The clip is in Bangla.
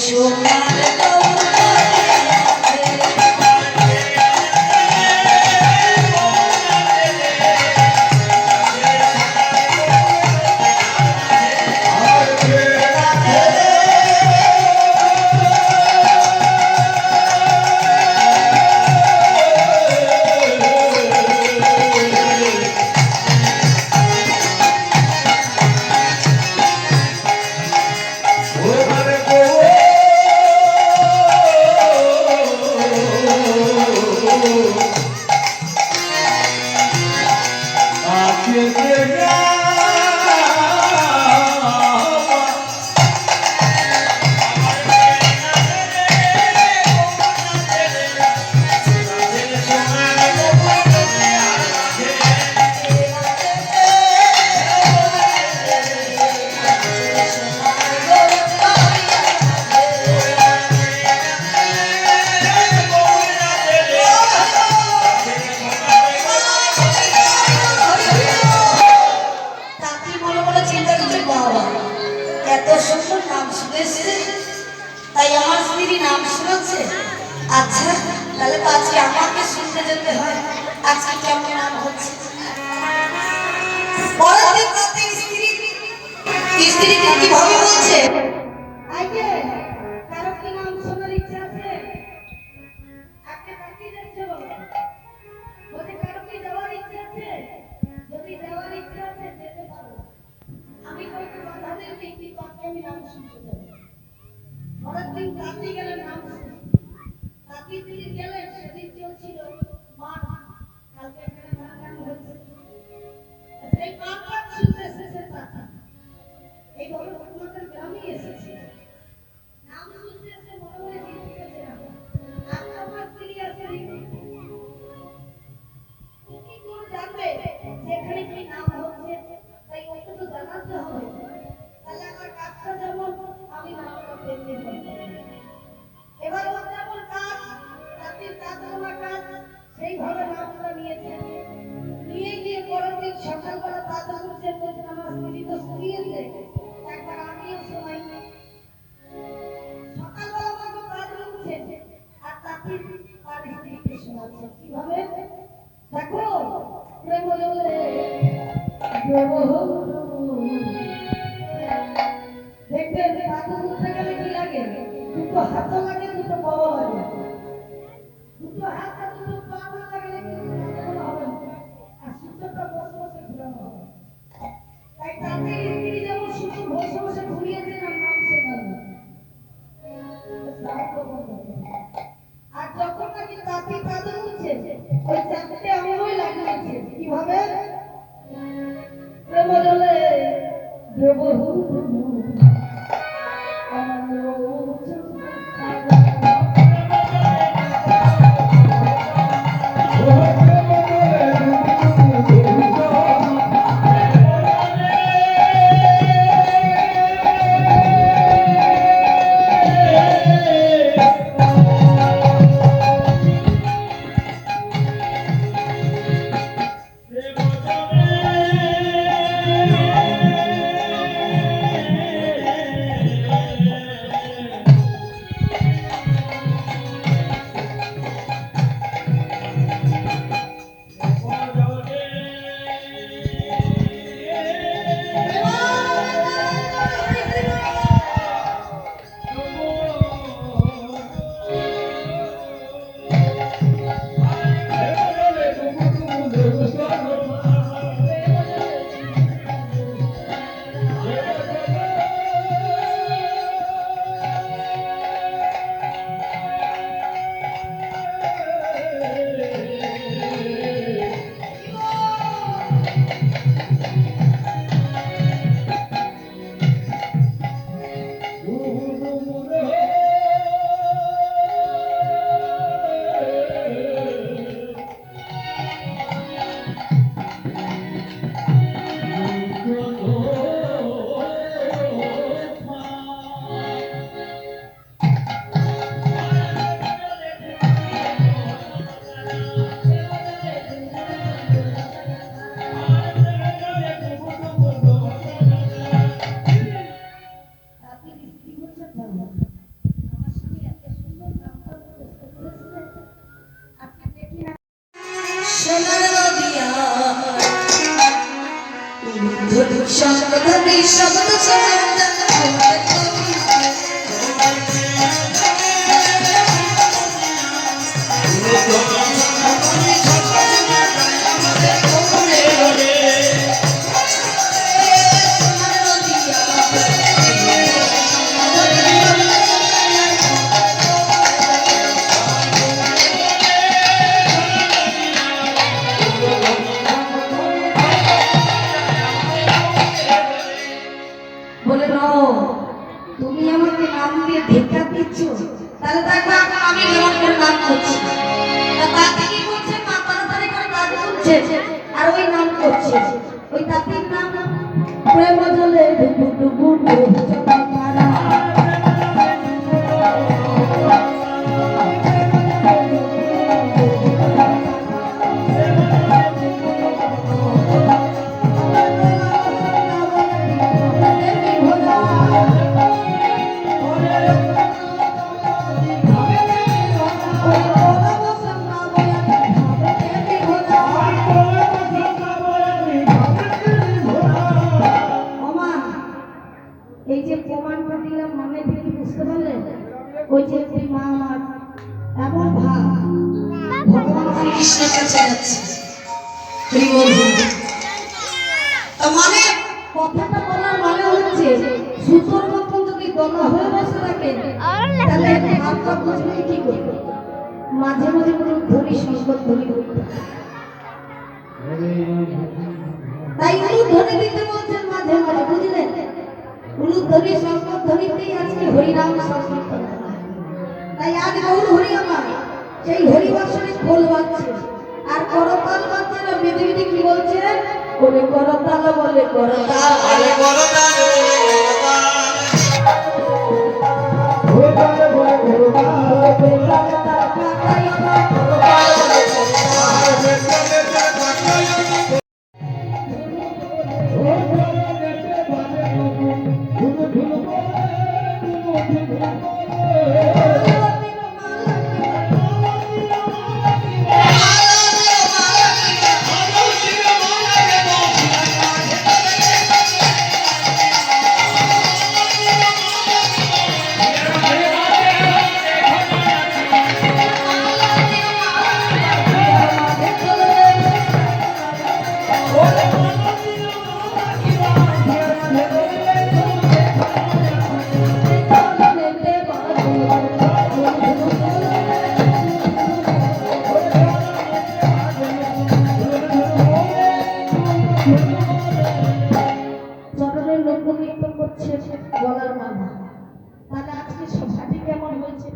সোনার তাই আমার স্ত্রী নাম শুনেছে। আচ্ছা তাহলে তো আজকে আমাকে শুনতে যেতে হয় আজকে কেমন নাম হচ্ছে। স্ত্রীকে কিভাবে বলছে কারো কি নাম শোনার ইচ্ছা আছে? আপনি তাকিয়ে দেখছে বলে কারো কি যাওয়ার ইচ্ছা আছে? যদি যাওয়ার ইচ্ছা আছে যেতে পারো, আমি কাউকে বাধা দিইনি, কিন্তু আমি নাম শুনতে যাবো। পরের দিন রাত্রি গেলে নাম রাত্রি দিকে গেলে সেদিন চলছিল মাঠ, কালকে এখানে গান হয়েছে, সেই গান শুনতে এসেছে তারা এই বড় আমাদের গ্রামে এসেছে, নাম শুনতে এসে মনে মনে জিজ্ঞেস করেছে আমার স্ত্রী আছে কি করে জানবে যেখানে কি নাম হচ্ছে? তাই ওকে তো জানাতে হবে। তাহলে আমার কাজটা যেমন আমি নামটা পেতে এবার ওর যেমন কাজ রাত্রির কাজ আমার কাজ সেইভাবে নামটা নিয়েছে, নিয়ে গিয়ে পরের দিন সকালবেলা দাদা করছে আমার স্ত্রী তো শুনিয়েছে, একবার আমিও শোনাই। সকালবেলা আমাকে কাজ হচ্ছে আর তাঁতির তার স্ত্রীকে শোনাচ্ছে কিভাবে। দেখো প্রেম জলে দেখবেন দাদু উঠতে গেলে কি লাগে? দুটো হাত লাগে, দুটো পাওয়া লাগে, দুটো হাত আর দুটো পা না লাগলে কিন্তু হবে না, আর সূর্যটা বসে বসে ঘুরানো হবে। তাই তাঁতির স্ত্রী যেমন শুধু বসে বসে ঘুরিয়েছেন আর নাম শোনানো। আর যখন নাকি তাঁতি তাদের উঠছে ওই চারটে আঙুলই লাগিয়েছে কিভাবে প্রেম জলে তাহলে দেখো এখন আমি যেমন করে নাম করছি, তা তাকে কি করছে, মা তাড়াতাড়ি করে কাজ করছে আর ওই নাম করছে, ওই তাতির নাম প্রেম জলে ডুবু ডুবু ডুবছে মারা। এই যে প্রমাণটা দিলাম মানে দেখি বুঝতে পারলেন, ওই যে তুই মা আমার এমন ভাব ভগবান শ্রীকৃষ্ণের কাছে যাচ্ছে, মানে কথাটা বলার মানে হচ্ছে সুতোর মতন যদি দলা হয়ে বসে থাকে তাহলে হাতটা বুঝবে কি করবে, মাঝে মাঝে কোনো ধরি সংকট ধরি করতে, তাই উনি ধরে দিতে বলছেন মাঝে মাঝে, বুঝলেন? উলুধ্বনি সংকট ধ্বনিতেই আজকে হরিনাম সংকীর্তন, তাই আজ গৌর হরি আমার সেই হরিবাসনে খোল বাজছে আর করতাল বাজছে না, বেঁধে বেঁধে কি বলছে, বলে করতাল বলে করতাল বলে করতাল চরণের লোকনৃত্য করছে গলার মালা, তাহলে আজকে সভাটি কেমন হয়েছে?